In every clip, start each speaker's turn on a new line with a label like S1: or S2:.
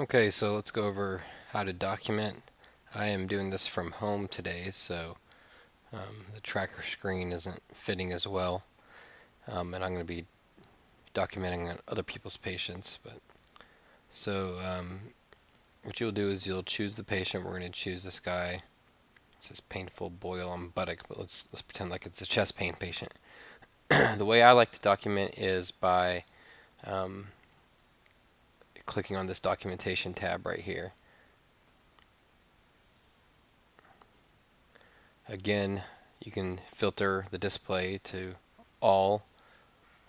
S1: Okay, so let's go over how to document. I am doing this from home today, so the tracker screen isn't fitting as well, and I'm going to be documenting on other people's patients. But what you'll do is you'll choose the patient. We're going to choose this guy. It says painful boil on buttock, but let's pretend like it's a chest pain patient. The way I like to document is by um, clicking on this documentation tab right here. Again, you can filter the display to all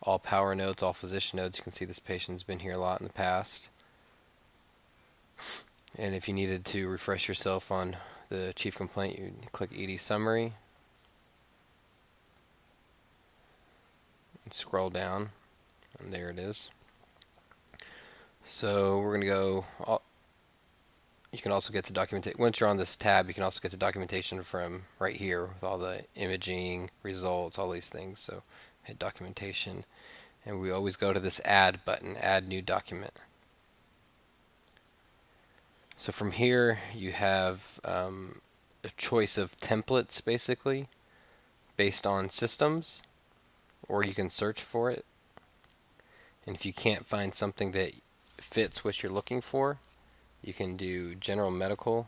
S1: all power notes, all physician notes. You can see this patient's been here a lot in the past. And if you needed to refresh yourself on the chief complaint, you click ED summary and scroll down, and there it is. So we're going to go. You can also get the documentation. Once you're on this tab, you can also get the documentation from right here with all the imaging results, all these things. So hit documentation, and we always go to this add button, add new document. So from here, you have a choice of templates basically based on systems, or you can search for it. And if you can't find something that fits what you're looking for, you can do general medical,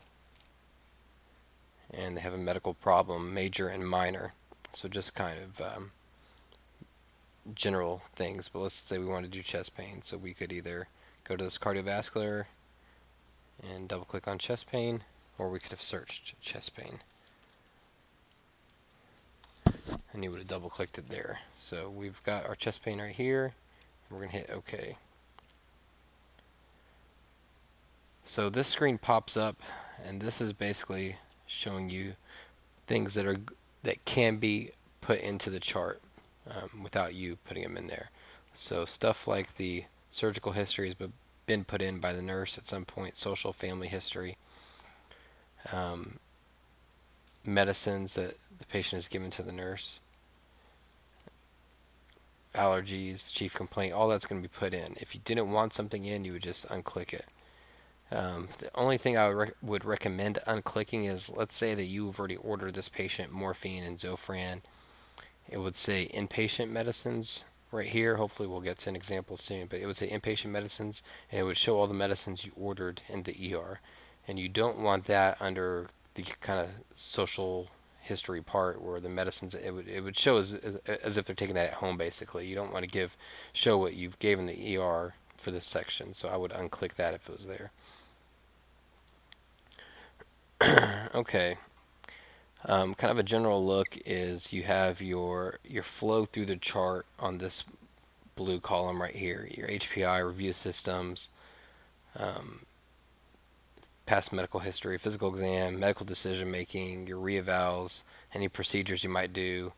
S1: and they have a medical problem, major and minor. So just kind of general things. But let's say we want to do chest pain, so we could either go to this cardiovascular and double click on chest pain, or we could have searched chest pain, and you would have double clicked it there. So we've got our chest pain right here. We're going to hit OK. So this screen pops up, and this is basically showing you things that can be put into the chart without you putting them in there. So stuff like the surgical history has been put in by the nurse at some point, social family history, um, medicines that the patient is given to the nurse, allergies, chief complaint, all that's going to be put in. If you didn't want something in, you would just unclick it. The only thing I would recommend unclicking is, let's say that you've already ordered this patient morphine and Zofran. It would say inpatient medicines right here. Hopefully we'll get to an example soon, but it would say inpatient medicines, and it would show all the medicines you ordered in the ER. And you don't want that under the kind of social history part where the medicines, it would show as if they're taking that at home basically. You don't want to show what you've given the ER for this section, so I would unclick that if it was there. Okay. Kind of a general look is you have your flow through the chart on this blue column right here. Your HPI, review systems, um, past medical history, physical exam, medical decision making, your reevals, any procedures you might do,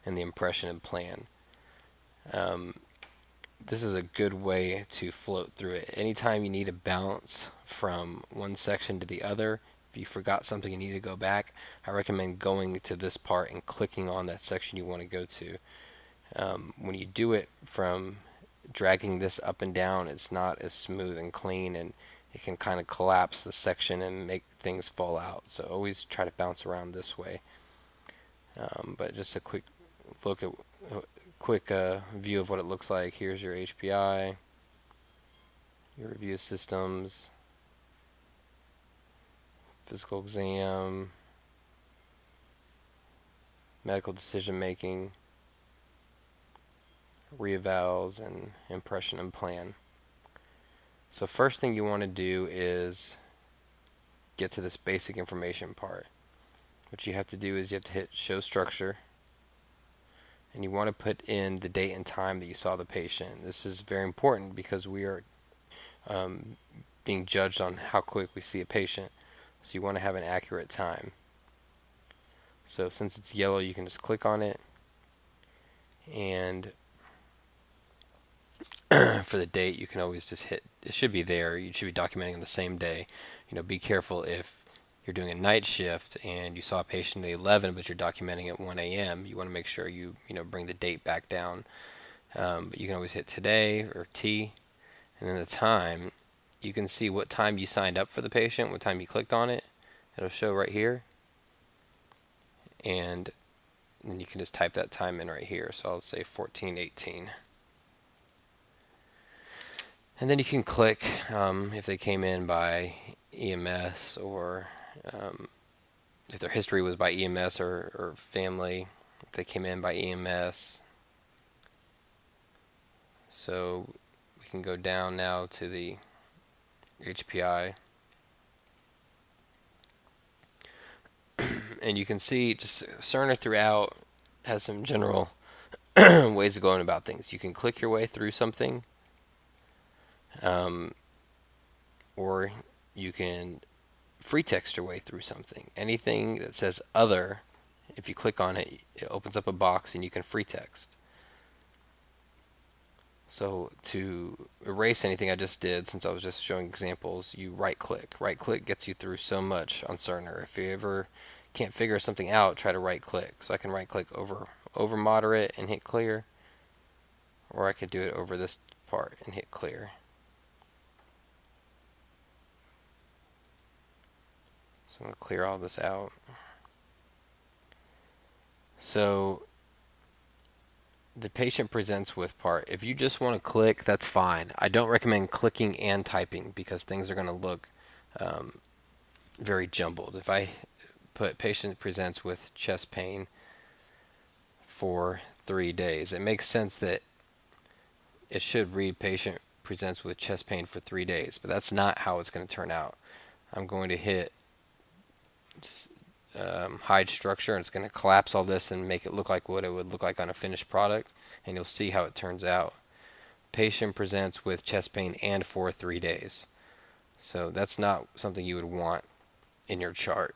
S1: and the impression and plan. Um, this is a good way to float through it. Anytime you need to bounce from one section to the other, if you forgot something and need to go back, I recommend going to this part and clicking on that section you want to go to. When you do it from dragging this up and down, it's not as smooth and clean, and it can kind of collapse the section and make things fall out. So always try to bounce around this way. But just a quick look at quick view of what it looks like. Here's your HPI, your review systems, physical exam, medical decision making, reevals, and impression and plan. So first thing you want to do is get to this basic information part. What you have to do is you have to hit show structure, and you want to put in the date and time that you saw the patient. This is very important because we are um, being judged on how quick we see a patient, so you want to have an accurate time. So since it's yellow, you can just click on it, and for the date you can always just hit, it should be there, you should be documenting on the same day. Be careful if you're doing a night shift and you saw a patient at 11 but you're documenting at 1 a.m. You want to make sure you bring the date back down. But you can always hit today or T, and then the time. you can see what time you signed up for the patient, what time you clicked on it. It'll show right here, and then you can just type that time in right here. So I'll say 14:18. And then you can click if they came in by EMS, or if their history was by EMS or family, if they came in by EMS. So we can go down now to the HPI. And you can see just Cerner throughout has some general ways of going about things. You can click your way through something, um, or you can free text your way through something. Anything that says other, if you click on it, it opens up a box and you can free text. So to erase anything I just did, since I was just showing examples, you right click. Right click gets you through so much on Cerner. If you ever can't figure something out, try to right click. So I can right click over moderate and hit clear, or I could do it over this part and hit clear. So I'm going to clear all this out. So the patient presents with part. If you just want to click, that's fine. I don't recommend clicking and typing because things are going to look very jumbled. If I put patient presents with chest pain for 3 days, it makes sense that it should read patient presents with chest pain for 3 days, but that's not how it's going to turn out. I'm going to hit hide structure, and it's going to collapse all this and make it look like what it would look like on a finished product, and you'll see how it turns out. Patient presents with chest pain and for 3 days. So that's not something you would want in your chart.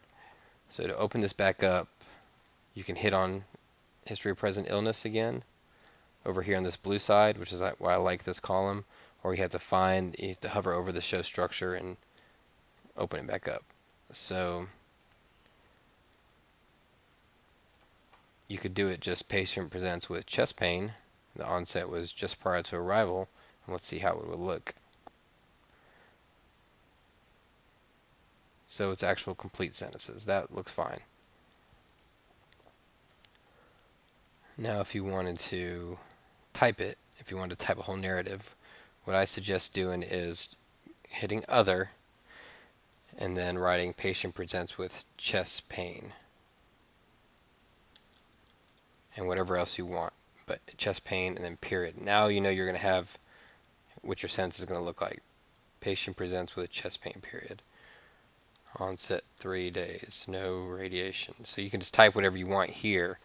S1: So to open this back up, you can hit on history of present illness again over here on this blue side, which is why I like this column, or you have to hover over the show structure and open it back up. So you could do it just patient presents with chest pain. The onset was just prior to arrival, and let's see how it would look. So it's actual complete sentences. That looks fine. Now if you wanted to type it, if you wanted to type a whole narrative, what I suggest doing is hitting other and then writing patient presents with chest pain and whatever else you want, but chest pain and then period. Now you know you're going to have what your sentence is going to look like. Patient presents with chest pain, period. Onset 3 days, no radiation. So you can just type whatever you want here,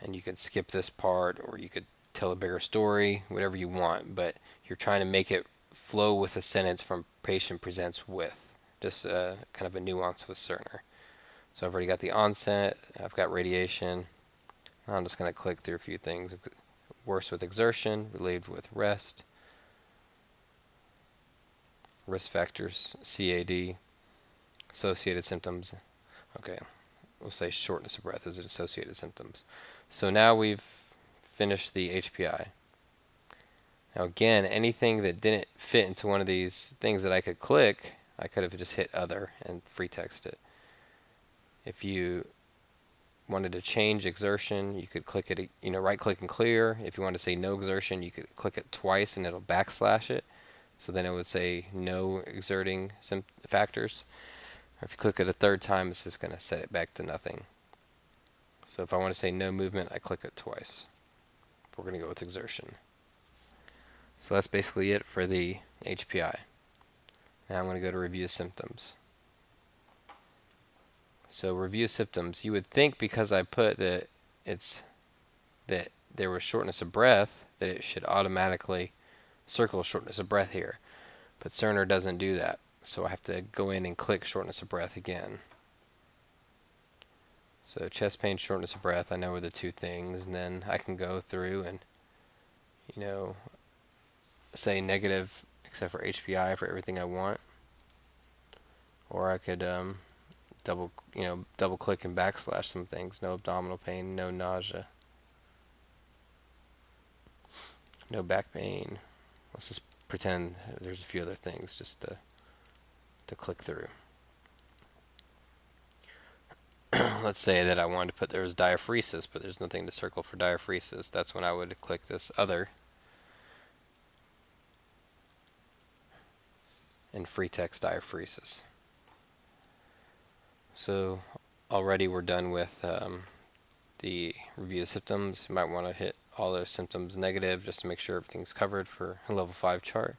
S1: and you can skip this part, or you could tell a bigger story, whatever you want, but you're trying to make it flow with a sentence from patient presents with. Just kind of a nuance with Cerner. So I've already got the onset, I've got radiation. I'm just going to click through a few things. Worse with exertion, relieved with rest. Risk factors, CAD. Associated symptoms. Okay, we'll say shortness of breath as associated symptoms. So now we've finished the HPI. Now again, anything that didn't fit into one of these things that I could click, I could have just hit other and free text it. If you wanted to change exertion, you could click it, right click and clear. If you want to say no exertion, you could click it twice and it'll backslash it. So then it would say no exerting factors. If you click it a third time, it's just going to set it back to nothing. So if I want to say no movement, I click it twice. We're going to go with exertion. So that's basically it for the HPI. Now I'm going to go to review symptoms. So review symptoms. You would think because I put that there was shortness of breath that it should automatically circle shortness of breath here. But Cerner doesn't do that. So I have to go in and click shortness of breath again. So chest pain, shortness of breath, I know are the two things, and then I can go through and, say negative except for HPI for everything I want. Or I could double click and backslash some things. No abdominal pain, no nausea, no back pain. Let's just pretend there's a few other things just to click through. Let's say that I wanted to put there was diaphoresis, but there's nothing to circle for diaphoresis. That's when I would click this other and free text diaphoresis. So already we're done with the review of symptoms. You might want to hit all those symptoms negative just to make sure everything's covered for a level 5 chart.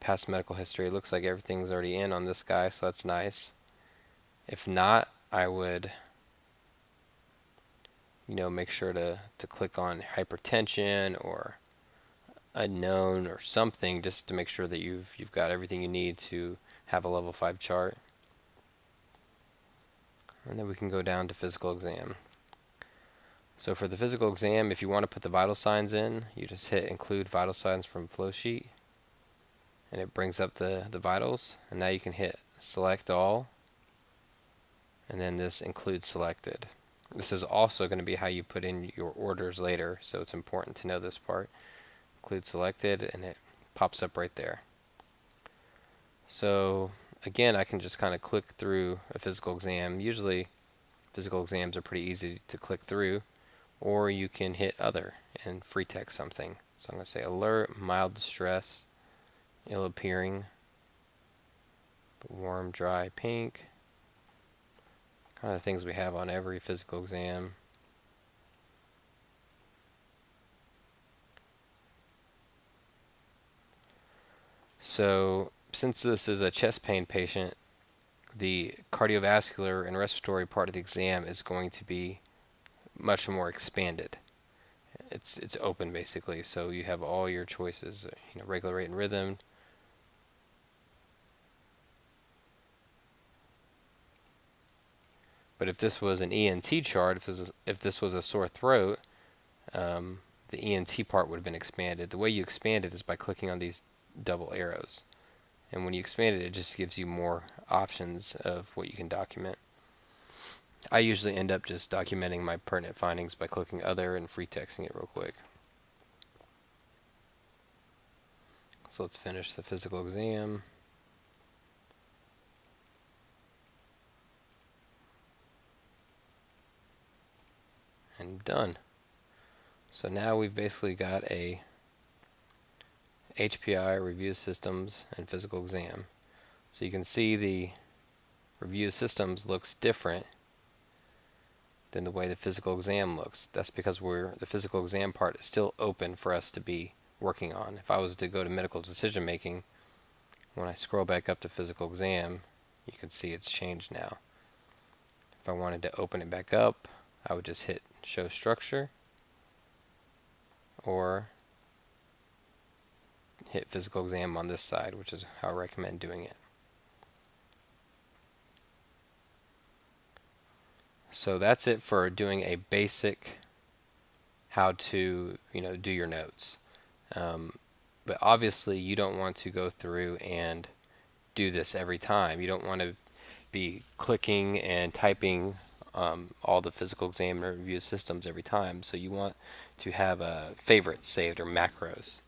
S1: Past medical history, looks like everything's already in on this guy, so that's nice. If not, I would make sure to click on hypertension or unknown or something just to make sure that you've got everything you need to have a level 5 chart. And then we can go down to physical exam. So for the physical exam, if you want to put the vital signs in, you just hit include vital signs from flow sheet, and it brings up the vitals. And now you can hit select all, and then this include selected. This is also going to be how you put in your orders later, so it's important to know this part. Include selected, and it pops up right there. So again, I can just kind of click through a physical exam. Usually physical exams are pretty easy to click through, or you can hit other and free text something. So I'm going to say alert, mild distress, ill appearing, warm, dry, pink. Kind of the things we have on every physical exam. So since this is a chest pain patient, the cardiovascular and respiratory part of the exam is going to be much more expanded. It's open basically, so you have all your choices, regular rate and rhythm. But if this was an ENT chart, if this was a sore throat, the ENT part would have been expanded. The way you expand it is by clicking on these double arrows. And when you expand it, it just gives you more options of what you can document. I usually end up just documenting my pertinent findings by clicking other and free texting it real quick. So let's finish the physical exam. And done. So now we've basically got a HPI, review systems, and physical exam. So you can see the review systems looks different than the way the physical exam looks. That's because the physical exam part is still open for us to be working on. If I was to go to medical decision making, when I scroll back up to physical exam, you can see it's changed now. If I wanted to open it back up, I would just hit show structure or hit physical exam on this side, which is how I recommend doing it. So that's it for doing a basic how to do your notes. But obviously you don't want to go through and do this every time. You don't want to be clicking and typing all the physical exam and review systems every time. So you want to have favorites saved or macros.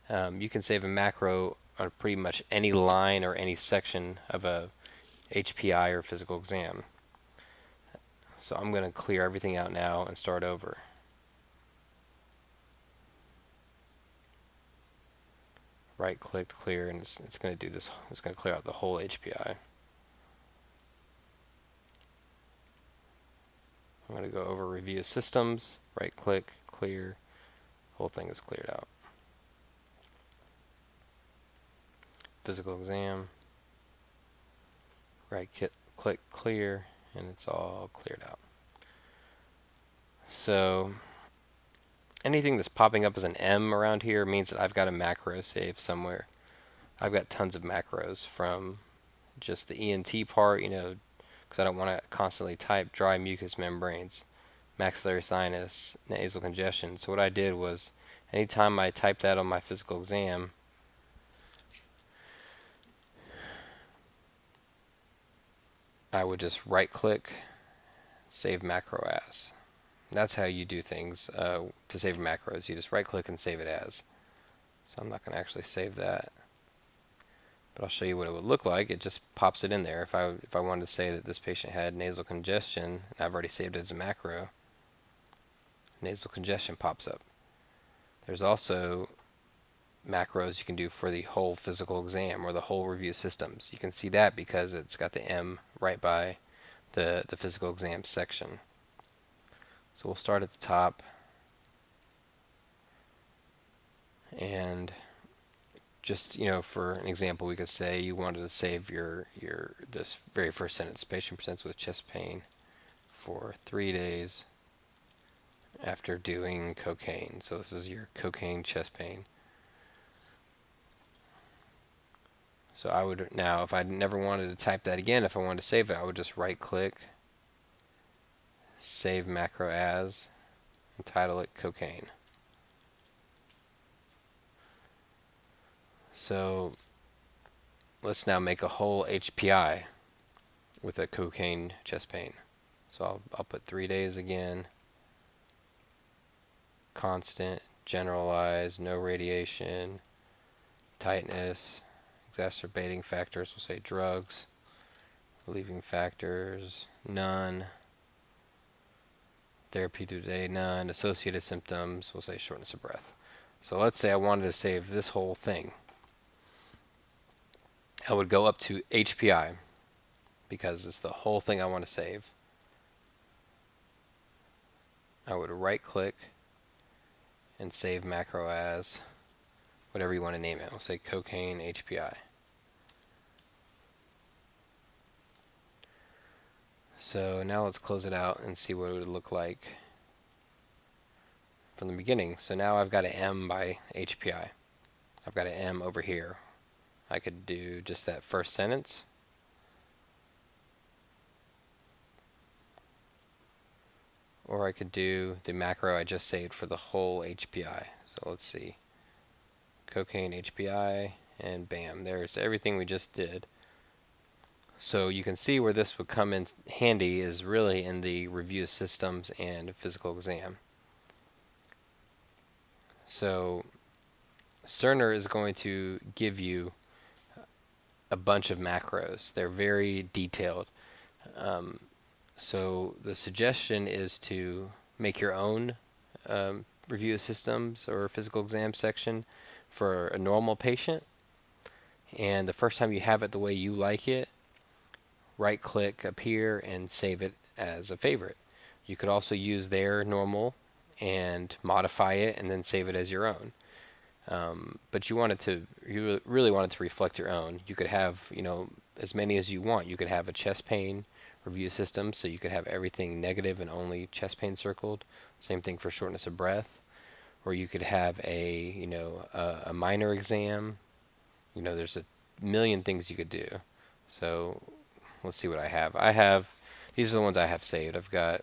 S1: You can save a macro on pretty much any line or any section of a HPI or physical exam. So I'm going to clear everything out now and start over. Right click clear, and it's going to do this. It's going to clear out the whole HPI. I'm going to go over review systems, right click, clear, whole thing is cleared out. Physical exam, right click, clear, and it's all cleared out. So anything that's popping up as an M around here means that I've got a macro saved somewhere. I've got tons of macros from just the ENT part, because I don't want to constantly type dry mucous membranes, maxillary sinus, nasal congestion. So what I did was, anytime I typed that on my physical exam, I would just right click, save macro as. And that's how you do things to save macros. You just right click and save it as. So I'm not going to actually save that, but I'll show you what it would look like. It just pops it in there. If I wanted to say that this patient had nasal congestion, and I've already saved it as a macro, nasal congestion pops up. There's also macros you can do for the whole physical exam or the whole review systems. You can see that because it's got the M right by the physical exam section. So we'll start at the top, and just, for an example, we could say you wanted to save your this very first sentence. Patient presents with chest pain for 3 days after doing cocaine. So this is your cocaine chest pain. So I would now, if I never wanted to type that again, if I wanted to save it, I would just right click, save macro as, and title it cocaine. So let's now make a whole HPI with a cocaine chest pain. So I'll put 3 days again, constant, generalized, no radiation, tightness, exacerbating factors, we'll say drugs, relieving factors, none, therapy today, none, associated symptoms, we'll say shortness of breath. So let's say I wanted to save this whole thing. I would go up to HPI because it's the whole thing I want to save. I would right click and save macro as whatever you want to name it. We'll say cocaine HPI. So now let's close it out and see what it would look like from the beginning. So now I've got an M by HPI. I've got an M over here. I could do just that first sentence. Or I could do the macro I just saved for the whole HPI. So let's see. Cocaine HPI, and bam, there's everything we just did. So you can see where this would come in handy is really in the review systems and physical exam. So Cerner is going to give you a bunch of macros. They're very detailed. So the suggestion is to make your own review systems or physical exam section for a normal patient. And the first time you have it the way you like it, right click up here and save it as a favorite. You could also use their normal and modify it and then save it as your own. But you really want it to reflect your own. You could have, as many as you want. You could have a chest pain review system, so you could have everything negative and only chest pain circled. Same thing for shortness of breath. Or you could have a minor exam. There's a million things you could do. So let's see what I have. These are the ones I have saved. I've got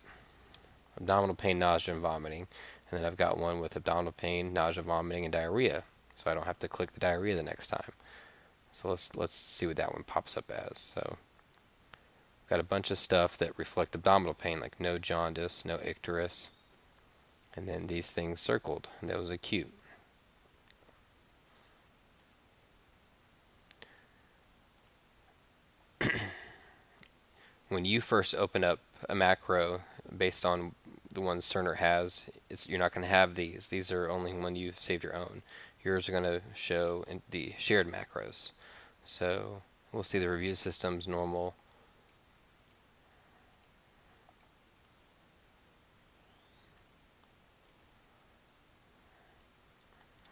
S1: abdominal pain, nausea, and vomiting. And then I've got one with abdominal pain, nausea, vomiting, and diarrhea. So I don't have to click the diarrhea the next time. So let's see what that one pops up as. So I've got a bunch of stuff that reflect abdominal pain, like no jaundice, no icterus, and then these things circled, and those acute. When you first open up a macro based on the ones Cerner has, you're not going to have these. These are only when you've saved your own. Yours are going to show in the shared macros. So we'll see the review systems normal.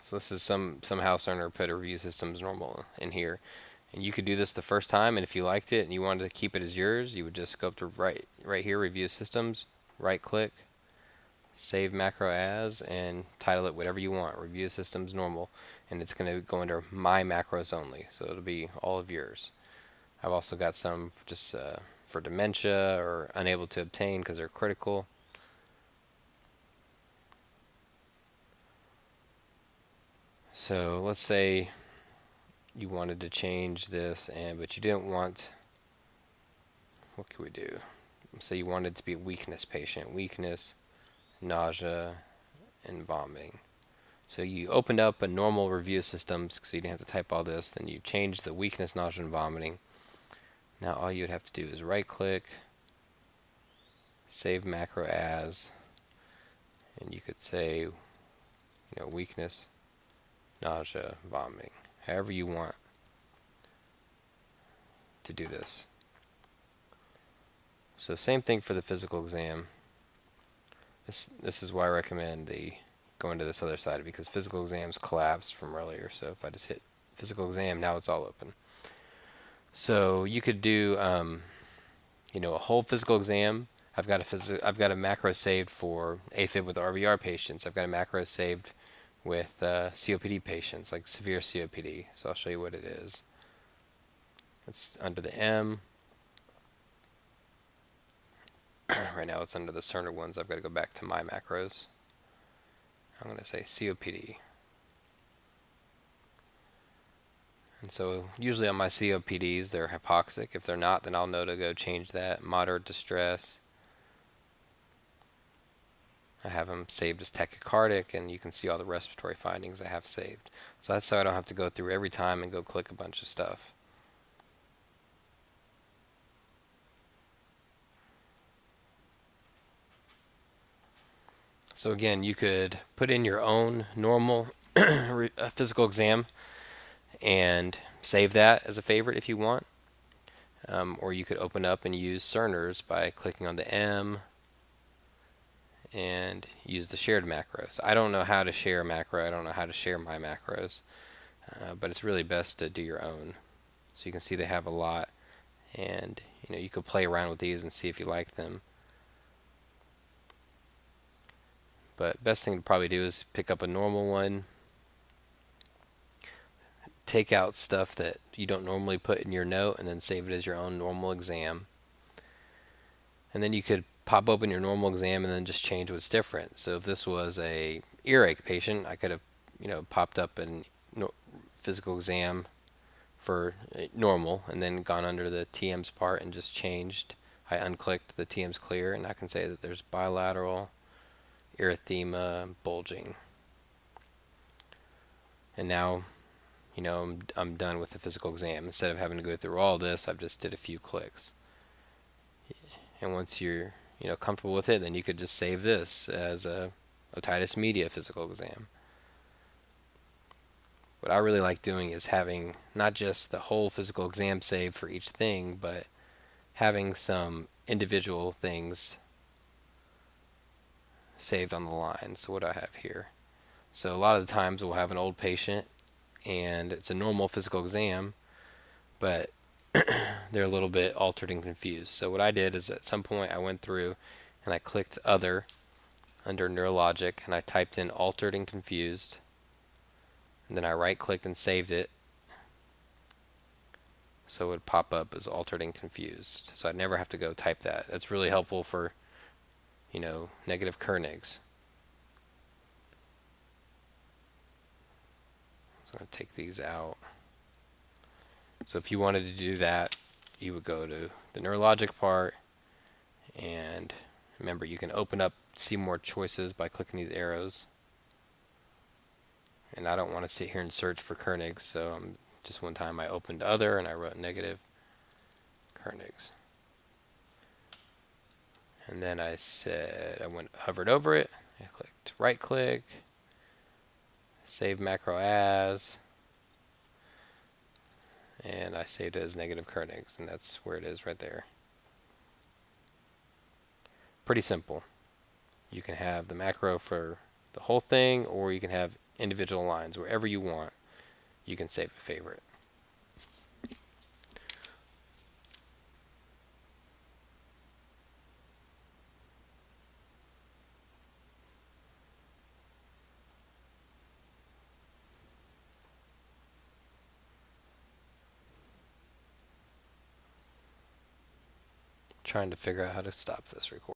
S1: So this is somehow Cerner put a review systems normal in here. And you could do this the first time, and if you liked it and you wanted to keep it as yours, you would just go up to right here, review systems, right click, save macro as, and title it whatever you want, review systems normal, and it's going to go under my macros only, so it'll be all of yours. I've also got some just for dementia or unable to obtain because they're critical. So let's say you wanted to change this, but you didn't want, what could we do? Say you wanted to be a weakness patient, weakness, nausea, and vomiting. So you opened up a normal review system so you didn't have to type all this. Then you changed the weakness, nausea, and vomiting. Now all you'd have to do is right click, save macro as, and you could say, weakness, nausea, vomiting, however you want to do this. So same thing for the physical exam. This is why I recommend the going to this other side, because physical exams collapsed from earlier. So if I just hit physical exam, now it's all open. So you could do a whole physical exam. I've got a macro saved for AFib with RVR patients. I've got a macro saved with COPD patients, like severe COPD. So I'll show you what it is. It's under the M. Right now it's under the Cerner ones. I've got to go back to my macros. I'm going to say COPD. And so usually on my COPDs, they're hypoxic. If they're not, then I'll know to go change that. Moderate distress. I have them saved as tachycardic, and you can see all the respiratory findings I have saved. So that's so I don't have to go through every time and go click a bunch of stuff. So again, you could put in your own normal physical exam and save that as a favorite if you want. Or you could open up and use Cerner's by clicking on the M and use the shared macros. I don't know how to share a macro. I don't know how to share my macros, but it's really best to do your own. So you can see they have a lot, and you could play around with these and see if you like them. But best thing to probably do is pick up a normal one, take out stuff that you don't normally put in your note, and then save it as your own normal exam. And then you could pop open your normal exam and then just change what's different. So if this was a earache patient, I could have popped up an physical exam for normal and then gone under the TM's part and just changed. I unclicked the TM's clear, and I can say that there's bilateral erythema bulging. And now, I'm done with the physical exam. Instead of having to go through all this, I've just did a few clicks. And once you're comfortable with it, then you could just save this as a otitis media physical exam. What I really like doing is having not just the whole physical exam saved for each thing, but having some individual things saved on the line. So what do I have here? So a lot of the times we'll have an old patient and it's a normal physical exam, but they're a little bit altered and confused. So what I did is at some point I went through and I clicked other under neurologic and I typed in altered and confused, and then I right clicked and saved it so it would pop up as altered and confused. So I'd never have to go type that. That's really helpful for negative Kernigs. So I'm going to take these out. So if you wanted to do that, you would go to the neurologic part, and remember you can open up, see more choices by clicking these arrows. And I don't want to sit here and search for Kernigs, so just one time I opened other and I wrote negative Kernigs. And then I hovered over it, I clicked right click, save macro as, and I saved it as negative Kernigs, and that's where it is right there. Pretty simple. You can have the macro for the whole thing, or you can have individual lines. Wherever you want, you can save a favorite. Trying to figure out how to stop this recording.